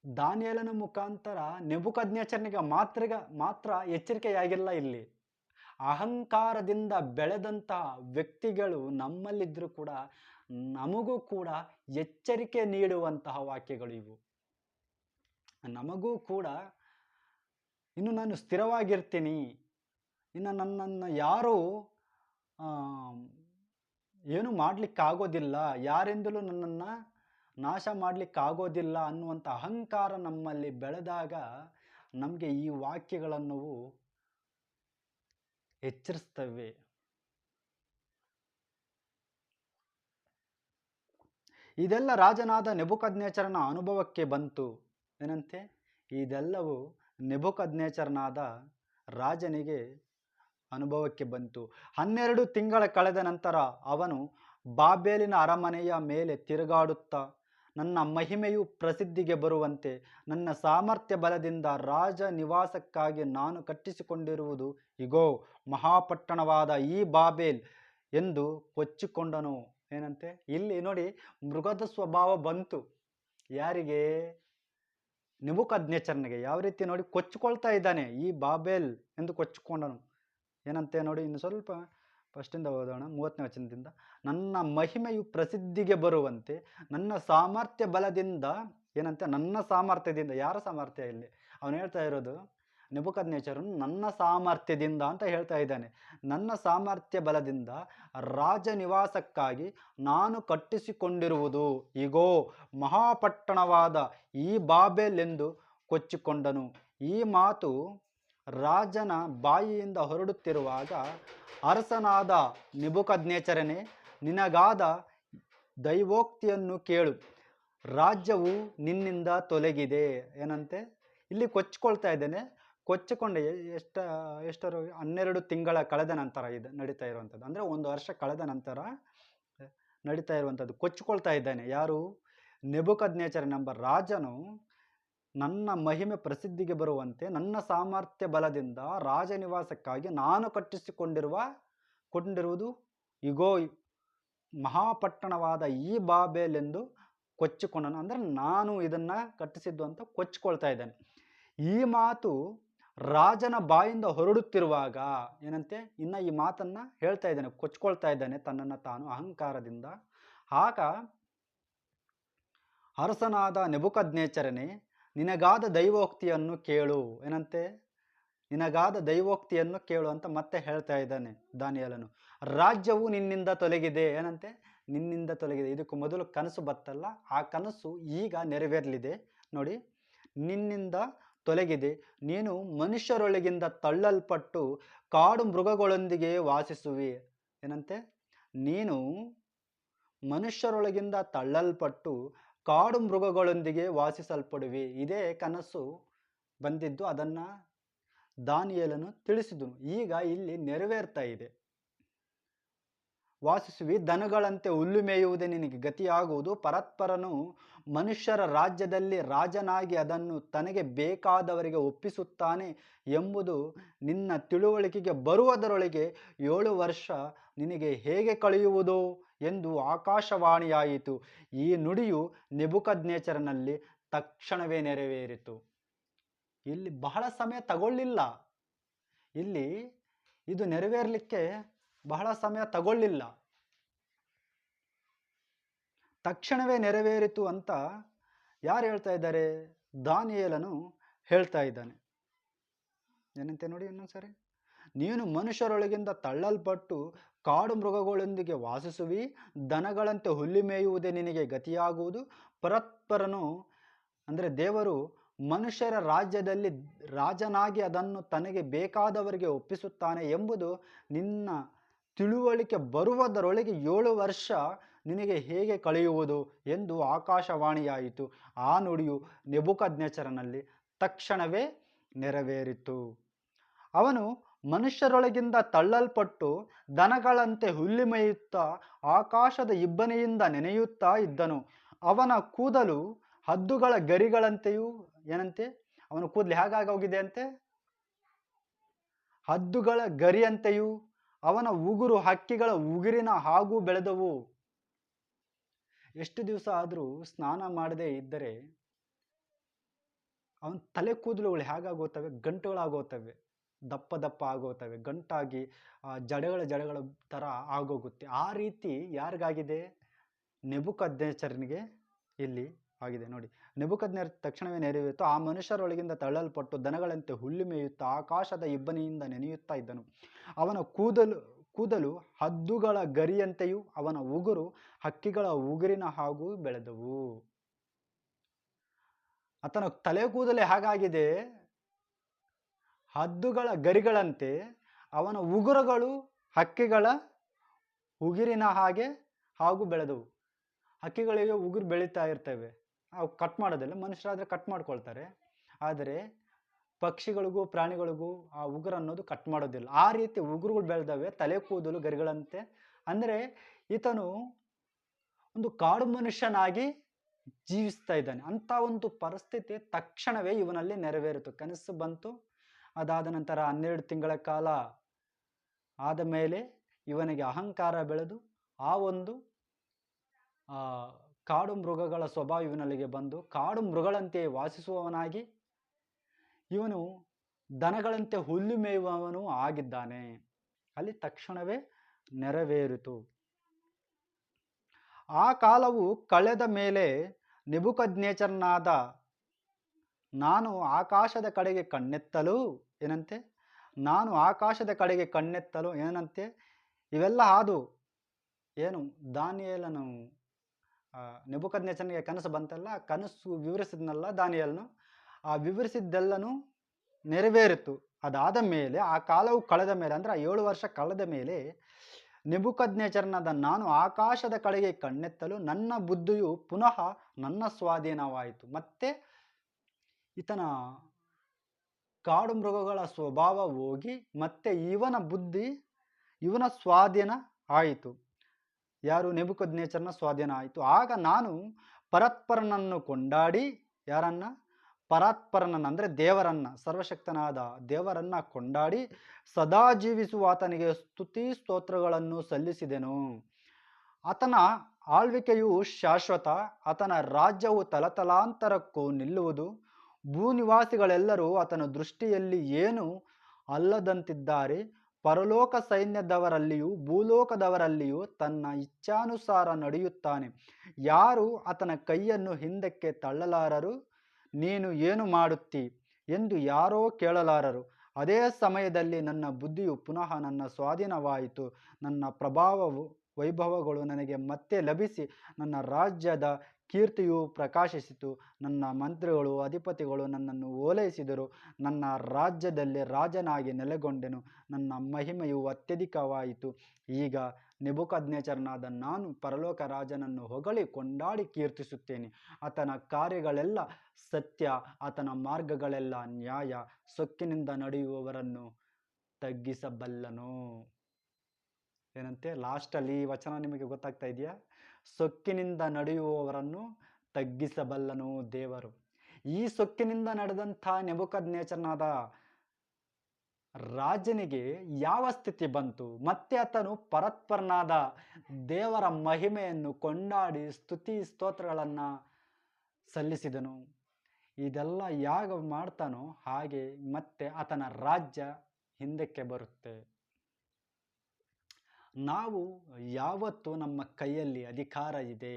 ದಾನಿಯೇಲನ ಮುಖಾಂತರ ನೆಬೂಕದ್ನೆಚ್ಚರನಿಗೆ ಮಾತ್ರ ಎಚ್ಚರಿಕೆಯಾಗಿಲ್ಲ. ಇಲ್ಲಿ ಅಹಂಕಾರದಿಂದ ಬೆಳೆದಂತಹ ವ್ಯಕ್ತಿಗಳು ನಮ್ಮಲ್ಲಿದ್ದರೂ ಕೂಡ ನಮಗೂ ಕೂಡ ಎಚ್ಚರಿಕೆ ನೀಡುವಂತಹ ವಾಕ್ಯಗಳು ಇವು. ನಮಗೂ ಕೂಡ ಇನ್ನು ನಾನು ಸ್ಥಿರವಾಗಿರ್ತೀನಿ, ಇನ್ನು ನನ್ನನ್ನು ಯಾರೂ ಏನು ಮಾಡಲಿಕ್ಕಾಗೋದಿಲ್ಲ, ಯಾರಿಂದಲೂ ನನ್ನನ್ನು ನಾಶ ಮಾಡಲಿಕ್ಕಾಗೋದಿಲ್ಲ ಅನ್ನುವಂಥ ಅಹಂಕಾರ ನಮ್ಮಲ್ಲಿ ಬೆಳೆದಾಗ ನಮಗೆ ಈ ವಾಕ್ಯಗಳನ್ನು ಎಚ್ಚರಿಸ್ತವೆ. ಇದೆಲ್ಲ ರಾಜನಾದ ನೆಬೂಕದ್ನೆಚ್ಚರನ ಅನುಭವಕ್ಕೆ ಬಂತು. ಏನಂತೆ? ಇದೆಲ್ಲವೂ ನೆಬೂಕದ್ನೆಚ್ಚರನಾದ ರಾಜನಿಗೆ ಅನುಭವಕ್ಕೆ ಬಂತು. 12 ತಿಂಗಳ ಕಳೆದ ನಂತರ ಅವನು ಬಾಬೇಲಿನ ಅರಮನೆಯ ಮೇಲೆ ತಿರುಗಾಡುತ್ತಾ, ನನ್ನ ಮಹಿಮೆಯು ಪ್ರಸಿದ್ಧಿಗೆ ಬರುವಂತೆ ನನ್ನ ಸಾಮರ್ಥ್ಯ ಬಲದಿಂದ ರಾಜ ನಿವಾಸಕ್ಕಾಗಿ ನಾನು ಕಟ್ಟಿಸಿಕೊಂಡಿರುವುದು ಇಗೋ ಮಹಾಪಟ್ಟಣವಾದ ಈ ಬಾಬೇಲ್ ಎಂದು ಕೊಚ್ಚಿಕೊಂಡನು. ಏನಂತೆ? ಇಲ್ಲಿ ನೋಡಿ, ಮೃಗದ ಸ್ವಭಾವ ಬಂತು. ಯಾರಿಗೆ? ನೆಬೂಕದ್ನೆಚ್ಚರನಿಗೆ. ಯಾವ ರೀತಿ ನೋಡಿ ಕೊಚ್ಚಿಕೊಳ್ತಾ ಇದ್ದಾನೆ, ಈ ಬಾಬೇಲ್ ಎಂದು ಕೊಚ್ಚಿಕೊಂಡನು. ಏನಂತೆ ನೋಡಿ, ಇನ್ನು ಸ್ವಲ್ಪ ಫಸ್ಟಿಂದ ಓದೋಣ, 30ನೇ ವಚನದಿಂದ. ನನ್ನ ಮಹಿಮೆಯು ಪ್ರಸಿದ್ಧಿಗೆ ಬರುವಂತೆ ನನ್ನ ಸಾಮರ್ಥ್ಯ ಬಲದಿಂದ. ಏನಂತೆ? ನನ್ನ ಸಾಮರ್ಥ್ಯದಿಂದ. ಯಾರ ಸಾಮರ್ಥ್ಯ ಇಲ್ಲಿ? ಅವನು ಹೇಳ್ತಾ ಇರೋದು ನೆಬೂಕದ್ನೆಚ್ಚರನು ನನ್ನ ಸಾಮರ್ಥ್ಯದಿಂದ ಅಂತ ಹೇಳ್ತಾ ಇದ್ದಾನೆ. ನನ್ನ ಸಾಮರ್ಥ್ಯ ಬಲದಿಂದ ರಾಜ ನಿವಾಸಕ್ಕಾಗಿ ನಾನು ಕಟ್ಟಿಸಿಕೊಂಡಿರುವುದು ಇಗೋ ಮಹಾಪಟ್ಟಣವಾದ ಈ ಬಾಬೇಲ್ ಎಂದು ಕೊಚ್ಚಿಕೊಂಡನು. ಈ ಮಾತು ರಾಜನ ಬಾಯಿಯಿಂದ ಹೊರಡುತ್ತಿರುವಾಗ, ಅರಸನಾದ ನೆಬೂಕದ್ನೆಚ್ಚರನೇ, ನಿನಗಾದ ದೈವೋಕ್ತಿಯನ್ನು ಕೇಳು, ರಾಜ್ಯವು ನಿನ್ನಿಂದ ತೊಲಗಿದೆ. ಏನಂತೆ? ಇಲ್ಲಿ ಕೊಚ್ಚಿಕೊಳ್ತಾ ಇದ್ದೇನೆ. ಕೊಚ್ಚಿಕೊಂಡೆ ಎಷ್ಟರ 12 ತಿಂಗಳ ಕಳೆದ ನಂತರ ಇದು ನಡೀತಾ ಇರುವಂಥದ್ದು, ಅಂದರೆ 1 ವರ್ಷ ಕಳೆದ ನಂತರ ನಡೀತಾ ಇರುವಂಥದ್ದು. ಕೊಚ್ಚಿಕೊಳ್ತಾ ಇದ್ದಾನೆ. ಯಾರು? ನೆಬೂಕದ್ನೆಚ್ಚರನೆಂಬ ರಾಜನು ನನ್ನ ಮಹಿಮೆ ಪ್ರಸಿದ್ಧಿಗೆ ಬರುವಂತೆ ನನ್ನ ಸಾಮರ್ಥ್ಯ ಬಲದಿಂದ ರಾಜನಿವಾಸಕ್ಕಾಗಿ ನಾನು ಕೊಂಡಿರುವುದು ಇಗೋ ಮಹಾಪಟ್ಟಣವಾದ ಈ ಬಾಬೇಲ್ ಎಂದು ಕೊಚ್ಚಿಕೊಂಡನು. ಅಂದರೆ ನಾನು ಇದನ್ನು ಕಟ್ಟಿಸಿದ್ದು ಅಂತ ಕೊಚ್ಚಿಕೊಳ್ತಾ ಇದ್ದಾನೆ. ಈ ಮಾತು ರಾಜನ ಬಾಯಿಂದ ಹೊರಡುತ್ತಿರುವಾಗ, ಏನಂತೆ? ಇನ್ನು ಈ ಮಾತನ್ನು ಹೇಳ್ತಾ ಇದ್ದಾನೆ, ಕೊಚ್ಚಿಕೊಳ್ತಾ ಇದ್ದಾನೆ ತನ್ನನ್ನು ತಾನು ಅಹಂಕಾರದಿಂದ. ಆಗ ಅರಸನಾದ ನೆಬೂಕದ್ನೆಚ್ಚರನೇ, ನಿನಗಾದ ದೈವೋಕ್ತಿಯನ್ನು ಕೇಳು. ಏನಂತೆ? ನಿನಗಾದ ದೈವೋಕ್ತಿಯನ್ನು ಕೇಳು ಅಂತ ಮತ್ತೆ ಹೇಳ್ತಾ ಇದ್ದಾನೆ ದಾನಿಯೇಲನು. ರಾಜ್ಯವು ನಿನ್ನಿಂದ ತೊಲಗಿದೆ. ಏನಂತೆ? ನಿನ್ನಿಂದ ತೊಲಗಿದೆ. ಇದಕ್ಕೂ ಮೊದಲು ಕನಸು ಬತ್ತಲ್ಲ, ಆ ಕನಸು ಈಗ ನೆರವೇರಲಿದೆ. ನೋಡಿ, ನಿನ್ನಿಂದ ತೊಲಗಿದೆ. ನೀನು ಮನುಷ್ಯರೊಳಗಿಂದ ತಳ್ಳಲ್ಪಟ್ಟು ಕಾಡು ಮೃಗಗಳೊಂದಿಗೆ ವಾಸಿಸುವಿ. ಏನಂತೆ? ನೀನು ಮನುಷ್ಯರೊಳಗಿಂದ ತಳ್ಳಲ್ಪಟ್ಟು ಕಾಡು ಮೃಗಗಳೊಂದಿಗೆ ವಾಸಿಸಲ್ಪಡುವಿ. ಇದೇ ಕನಸು ಬಂದಿದ್ದು, ಅದನ್ನು ದಾನಿಯೇಲನು ತಿಳಿಸಿದನು. ಈಗ ಇಲ್ಲಿ ನೆರವೇರ್ತಾ ಇದೆ. ವಾಸಿಸುವಿ, ದನಗಳಂತೆ ಹುಲ್ಲು ಮೇಯುವುದೇ ನಿನಗೆ ಗತಿಯಾಗುವುದು. ಪರತ್ಪರನು ಮನುಷ್ಯರ ರಾಜ್ಯದಲ್ಲಿ ರಾಜನಾಗಿ ಅದನ್ನು ತನಗೆ ಬೇಕಾದವರಿಗೆ ಒಪ್ಪಿಸುತ್ತಾನೆ ಎಂಬುದು ನಿನ್ನ ತಿಳುವಳಿಕೆಗೆ ಬರುವುದರೊಳಗೆ 7 ವರ್ಷ ನಿನಗೆ ಹೇಗೆ ಕಳೆಯುವುದು ಎಂದು ಆಕಾಶವಾಣಿಯಾಯಿತು. ಈ ನುಡಿಯು ನೆಬೂಕದ್ನೆಚ್ಚರನಲ್ಲಿ ತಕ್ಷಣವೇ ನೆರವೇರಿತು. ಇಲ್ಲಿ ಬಹಳ ಸಮಯ ತಗೊಳ್ಳಿಲ್ಲ. ಇಲ್ಲಿ ಇದು ನೆರವೇರಲಿಕ್ಕೆ ಬಹಳ ಸಮಯ ತಗೊಳ್ಳಿಲ್ಲ. ತಕ್ಷಣವೇ ನೆರವೇರಿತು ಅಂತ ಯಾರು ಹೇಳ್ತಾ ಇದ್ದಾರೆ? ದಾನಿಯೇಲನು ಹೇಳ್ತಾ ಇದ್ದಾನೆ. ಏನಂತೆ ನೋಡಿ ಇನ್ನೊಂದ್ಸರಿ. ನೀನು ಮನುಷ್ಯರೊಳಗಿಂದ ತಳ್ಳಲ್ಪಟ್ಟು ಕಾಡು ಮೃಗಗಳೊಂದಿಗೆ ವಾಸಿಸುವಿ, ದನಗಳಂತೆ ಹುಲ್ಲು ಮೇಯುವುದೇ ನಿನಗೆ ಗತಿಯಾಗುವುದು. ಪರತ್ಪರನು ಅಂದರೆ ದೇವರು ಮನುಷ್ಯರ ರಾಜ್ಯದಲ್ಲಿ ರಾಜನಾಗಿ ಅದನ್ನು ತನಗೆ ಬೇಕಾದವರಿಗೆ ಒಪ್ಪಿಸುತ್ತಾನೆ ಎಂಬುದು ನಿನ್ನ ತಿಳುವಳಿಕೆ ಬರುವುದರೊಳಗೆ 7 ವರ್ಷ ನಿನಗೆ ಹೇಗೆ ಕಳೆಯುವುದು ಎಂದು ಆಕಾಶವಾಣಿಯಾಯಿತು. ಆ ನುಡಿಯು ನೆಬೂಕದ್ನೆಚ್ಚರನಲ್ಲಿ ತಕ್ಷಣವೇ ನೆರವೇರಿತು. ಅವನು ಮನುಷ್ಯರೊಳಗಿಂದ ತಳ್ಳಲ್ಪಟ್ಟು ದನಗಳಂತೆ ಹುಲ್ಲು ಮೇಯುತ್ತಾ ಆಕಾಶದ ಇಬ್ಬನಿಯಿಂದ ನೆನೆಯುತ್ತಾ ಇದ್ದನು. ಅವನ ಕೂದಲು ಹದ್ದುಗಳ ಗರಿಗಳಂತೆಯೂ, ಏನಂತೆ? ಅವನ ಕೂದಲು ಹೇಗಾಗೋಗಿದೆ ಅಂತೆ? ಹದ್ದುಗಳ ಗರಿಯಂತೆಯೂ, ಅವನ ಉಗುರು ಹಕ್ಕಿಗಳ ಉಗುರಿನ ಹಾಗೂ ಬೆಳೆದವು. ಎಷ್ಟು ದಿವಸ ಆದರೂ ಸ್ನಾನ ಮಾಡದೇ ಇದ್ದರೆ ಅವನ ತಲೆ ಕೂದಲುಗಳು ಹೇಗಾಗೋತವೆ? ಗಂಟುಗಳಾಗೋತವೆ, ದಪ್ಪ ದಪ್ಪ ಆಗೋತವೆ, ಗಂಟಾಗಿ ಜಡೆಗಳ ಥರ ಆಗೋಗುತ್ತೆ. ಆ ರೀತಿ ಯಾರಿಗಾಗಿದೆ? ನೆಬೂಕದ್ನೆಚ್ಚರನಿಗೆ ಇಲ್ಲಿ ಆಗಿದೆ ನೋಡಿ. ನೆಬೂಕದ್ನೆಚ್ಚರ ತಕ್ಷಣವೇ ನೆರವೇರಿತು. ಆ ಮನುಷ್ಯರೊಳಗಿಂದ ತಳ್ಳಲ್ಪಟ್ಟು ದನಗಳಂತೆ ಹುಲ್ಲು ಮೇಯುತ್ತಾ ಆಕಾಶದ ಇಬ್ಬನಿಯಿಂದ ನೆನೆಯುತ್ತಾ ಇದ್ದನು. ಅವನ ಕೂದಲು ಹದ್ದುಗಳ ಗರಿಯಂತೆಯೂ, ಅವನ ಉಗುರು ಹಕ್ಕಿಗಳ ಉಗುರಿನ ಹಾಗೂ ಬೆಳೆದವು. ಆತನ ತಲೆ ಕೂದಲೇ ಹಾಗಾಗಿದೆ, ಹದ್ದುಗಳ ಗರಿಗಳಂತೆ. ಅವನ ಉಗುರುಗಳು ಹಕ್ಕಿಗಳ ಉಗುರಿನ ಹಾಗೆ ಹಾಗೂ ಬೆಳೆದವು. ಹಕ್ಕಿಗಳಿಗೆ ಉಗುರು ಬೆಳೀತಾ ಇರ್ತವೆ, ಅವು ಕಟ್ ಮಾಡೋದಿಲ್ಲ. ಮನುಷ್ಯರಾದರೆ ಕಟ್ ಮಾಡ್ಕೊಳ್ತಾರೆ, ಆದರೆ ಪಕ್ಷಿಗಳಿಗೂ ಪ್ರಾಣಿಗಳಿಗೂ ಆ ಉಗುರು ಅನ್ನೋದು ಕಟ್ ಮಾಡೋದಿಲ್ಲ. ಆ ರೀತಿ ಉಗುರುಗಳು ಬೆಳೆದವೆ, ತಲೆ ಕೂದಲು ಗರಿಗಳಂತೆ. ಅಂದರೆ ಈತನು ಒಂದು ಕಾಡು ಮನುಷ್ಯನಾಗಿ ಜೀವಿಸ್ತಾ ಇದ್ದಾನೆ. ಅಂಥ ಒಂದು ಪರಿಸ್ಥಿತಿ ತಕ್ಷಣವೇ ಇವನಲ್ಲಿ ನೆರವೇರಿತು. ಕನಸು ಬಂತು. ಅದಾದ ನಂತರ 12 ತಿಂಗಳ ಕಾಲ ಆದ ಮೇಲೆ ಇವನಿಗೆ ಅಹಂಕಾರ ಬೆಳೆದು ಆ ಒಂದು ಕಾಡು ಮೃಗಗಳ ಸ್ವಭಾವ ಇವನಲ್ಲಿಗೆ ಬಂದು ಕಾಡು ಮೃಗಗಳಂತೆ ವಾಸಿಸುವವನಾಗಿ ಇವನು ದನಗಳಂತೆ ಹುಲ್ಲು ಮೇಯುವವನು ಆಗಿದ್ದಾನೆ. ಅಲ್ಲಿ ತಕ್ಷಣವೇ ನೆರವೇರಿತು. ಆ ಕಾಲವು ಕಳೆದ ಮೇಲೆ ನೆಬೂಕದ್ನೆಚ್ಚರನಾದ ನಾನು ಆಕಾಶದ ಕಡೆಗೆ ಕಣ್ಣೆತ್ತಲು, ಏನಂತೆ? ನಾನು ಆಕಾಶದ ಕಡೆಗೆ ಕಣ್ಣೆತ್ತಲು, ಏನಂತೆ? ಇವೆಲ್ಲ ಆದು ಏನು ದಾನಿಯೇಲನು ನೆಬೂಕದ್ನೆಚ್ಚರನಿಗೆ ಕನಸು ಬಂತಲ್ಲ, ಆ ಕನಸು ವಿವರಿಸಿದ್ನಲ್ಲ ದಾನಿಯೇಲನು, ಆ ವಿವರಿಸಿದ್ದೆಲ್ಲನೂ ನೆರವೇರಿತು. ಅದಾದ ಮೇಲೆ ಆ ಕಾಲವು ಕಳೆದ ಮೇಲೆ, ಅಂದರೆ 7 ವರ್ಷ ಕಳೆದ ಮೇಲೆ ನೆಬೂಕದ್ನೆಚ್ಚರನಾದ ನಾನು ಆಕಾಶದ ಕಡೆಗೆ ಕಣ್ಣೆತ್ತಲು ನನ್ನ ಬುದ್ಧಿಯು ಪುನಃ ನನ್ನ ಸ್ವಾಧೀನವಾಯಿತು. ಮತ್ತೆ ಈತನ ಕಾಡು ಮೃಗಗಳ ಸ್ವಭಾವ ಹೋಗಿ ಮತ್ತೆ ಇವನ ಬುದ್ಧಿ ಇವನ ಸ್ವಾಧೀನ ಆಯಿತು. ಯಾರು? ನೆಬೂಕದ್ನೆಚ್ಚರನ ಸ್ವಾಧೀನ ಆಯಿತು. ಆಗ ನಾನು ಪರಾತ್ಪರನನ್ನು ಕೊಂಡಾಡಿ, ಯಾರನ್ನ? ಪರಾತ್ಪರನನ್ನು ಅಂದರೆ ದೇವರನ್ನ, ಸರ್ವಶಕ್ತನಾದ ದೇವರನ್ನ ಕೊಂಡಾಡಿ ಸದಾ ಜೀವಿಸುವ ಆತನಿಗೆ ಸ್ತುತಿ ಸ್ತೋತ್ರಗಳನ್ನು ಸಲ್ಲಿಸಿದೆನು. ಆತನ ಆಳ್ವಿಕೆಯು ಶಾಶ್ವತ, ಆತನ ರಾಜ್ಯವು ತಲತಲಾಂತರಕ್ಕೂ ನಿಲ್ಲುವುದು. ಭೂನಿವಾಸಿಗಳೆಲ್ಲರೂ ಆತನ ದೃಷ್ಟಿಯಲ್ಲಿ ಏನು ಅಲ್ಲದಂತಿದ್ದಾರೆ. ಪರಲೋಕ ಸೈನ್ಯದವರಲ್ಲಿಯೂ ಭೂಲೋಕದವರಲ್ಲಿಯೂ ತನ್ನ ಇಚ್ಛಾನುಸಾರ ನಡೆಯುತ್ತಾನೆ. ಯಾರು ಆತನ ಕೈಯನ್ನು ಹಿಂದಕ್ಕೆ ತಳ್ಳಲಾರರು. ನೀನು ಏನು ಮಾಡುತ್ತಿ ಎಂದು ಯಾರೋ ಕೇಳಲಾರರು. ಅದೇ ಸಮಯದಲ್ಲಿ ನನ್ನ ಬುದ್ಧಿಯು ಪುನಃ ನನ್ನ ಸ್ವಾಧೀನವಾಯಿತು. ನನ್ನ ಪ್ರಭಾವವು ವೈಭವಗಳು ನನಗೆ ಮತ್ತೆ ಲಭಿಸಿ ನನ್ನ ರಾಜ್ಯದ ಕೀರ್ತಿಯು ಪ್ರಕಾಶಿಸಿತು. ನನ್ನ ಮಂತ್ರಿಗಳು ಅಧಿಪತಿಗಳು ನನ್ನನ್ನು ಓಲೈಸಿದರು. ನನ್ನ ರಾಜ್ಯದಲ್ಲಿ ರಾಜನಾಗಿ ನೆಲೆಗೊಂಡೆನು. ನನ್ನ ಮಹಿಮೆಯು ಅತ್ಯಧಿಕವಾಯಿತು. ಈಗ ನೆಬೂಕದ್ನೆಚ್ಚರನಾದ ನಾನು ಪರಲೋಕ ರಾಜನನ್ನು ಹೊಗಳಿ ಕೊಂಡಾಡಿ ಕೀರ್ತಿಸುತ್ತೇನೆ. ಆತನ ಕಾರ್ಯಗಳೆಲ್ಲ ಸತ್ಯ, ಆತನ ಮಾರ್ಗಗಳೆಲ್ಲ ನ್ಯಾಯ. ಸೊಕ್ಕಿನಿಂದ ನಡೆಯುವವರನ್ನು ತಗ್ಗಿಸಬಲ್ಲನು. ಏನಂತೆ ಲಾಸ್ಟಲ್ಲಿ ಈ ವಚನ ನಿಮಗೆ ಗೊತ್ತಾಗ್ತಾ ಇದೆಯಾ? ಸೊಕ್ಕಿನಿಂದ ನಡೆಯುವವರನ್ನು ತಗ್ಗಿಸಬಲ್ಲನು ದೇವರು. ಈ ಸೊಕ್ಕಿನಿಂದ ನಡೆದಂಥ ನೆಬೂಕದ್ನೆಚ್ಚರನಾದ ರಾಜನಿಗೆ ಯಾವ ಸ್ಥಿತಿ ಬಂತು? ಮತ್ತೆ ಆತನು ಪರಾತ್ಪರನಾದ ದೇವರ ಮಹಿಮೆಯನ್ನು ಕೊಂಡಾಡಿ ಸ್ತುತಿ ಸ್ತೋತ್ರಗಳನ್ನು ಸಲ್ಲಿಸಿದನು. ಇದೆಲ್ಲ ಯಾಗ ಮಾಡ್ತಾನೋ ಹಾಗೆ ಮತ್ತೆ ಆತನ ರಾಜ್ಯ ಹಿಂದಕ್ಕೆ ಬರುತ್ತೆ. ನಾವು ಯಾವತ್ತು ನಮ್ಮ ಕೈಯಲ್ಲಿ ಅಧಿಕಾರ ಇದೆ,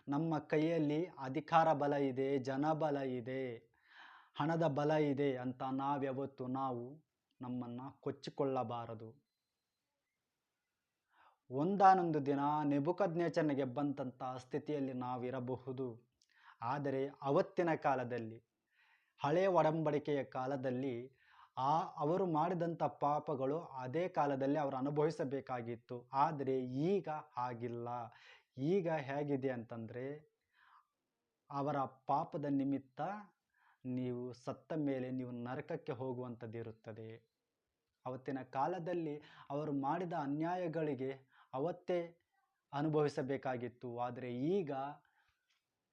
ನಮ್ಮ ಕೈಯಲ್ಲಿ ಅಧಿಕಾರ ಬಲ ಇದೆ, ಜನಬಲ ಇದೆ, ಹಣದ ಬಲ ಇದೆ ಅಂತ ನಾವ್ಯಾವತ್ತು ನಮ್ಮನ್ನು ಕೊಚ್ಚಿಕೊಳ್ಳಬಾರದು. ಒಂದಾನೊಂದು ದಿನ ನೆಬೂಕದ್ನೆಚ್ಚರನಿಗೆ ಬಂದಂಥ ಸ್ಥಿತಿಯಲ್ಲಿ ನಾವಿರಬಹುದು. ಆದರೆ ಅವತ್ತಿನ ಕಾಲದಲ್ಲಿ, ಹಳೆಯ ಒಡಂಬಡಿಕೆಯ ಕಾಲದಲ್ಲಿ ಅವರು ಮಾಡಿದಂಥ ಪಾಪಗಳು ಅದೇ ಕಾಲದಲ್ಲಿ ಅವರು ಅನುಭವಿಸಬೇಕಾಗಿತ್ತು. ಆದರೆ ಈಗ ಹಾಗಿಲ್ಲ. ಈಗ ಹೇಗಿದೆ ಅಂತಂದರೆ, ಅವರ ಪಾಪದ ನಿಮಿತ್ತ ನೀವು ಸತ್ತ ಮೇಲೆ ನೀವು ನರಕಕ್ಕೆ ಹೋಗುವಂಥದ್ದಿರುತ್ತದೆ. ಅವತ್ತಿನ ಕಾಲದಲ್ಲಿ ಅವರು ಮಾಡಿದ ಅನ್ಯಾಯಗಳಿಗೆ ಅವತ್ತೇ ಅನುಭವಿಸಬೇಕಾಗಿತ್ತು. ಆದರೆ ಈಗ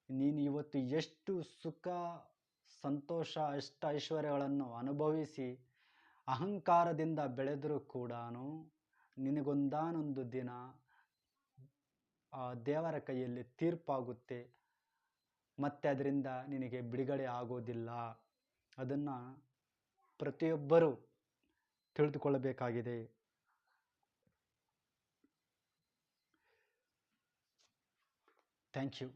ನೀನು ಇವತ್ತು ಎಷ್ಟು ಸುಖ ಸಂತೋಷ ಅಷ್ಟ ಐಶ್ವರ್ಯಗಳನ್ನು ಅನುಭವಿಸಿ ಅಹಂಕಾರದಿಂದ ಬೆಳೆದರೂ ಕೂಡ ನಿನಗೊಂದಾನೊಂದು ದಿನ ದೇವರ ಕೈಯಲ್ಲಿ ತೀರ್ಪಾಗುತ್ತೆ. ಮತ್ತೆ ಅದರಿಂದ ನಿನಗೆ ಬಿಡುಗಡೆ ಆಗೋದಿಲ್ಲ. ಅದನ್ನು ಪ್ರತಿಯೊಬ್ಬರೂ ತಿಳಿದುಕೊಳ್ಳಬೇಕಾಗಿದೆ. Thank you.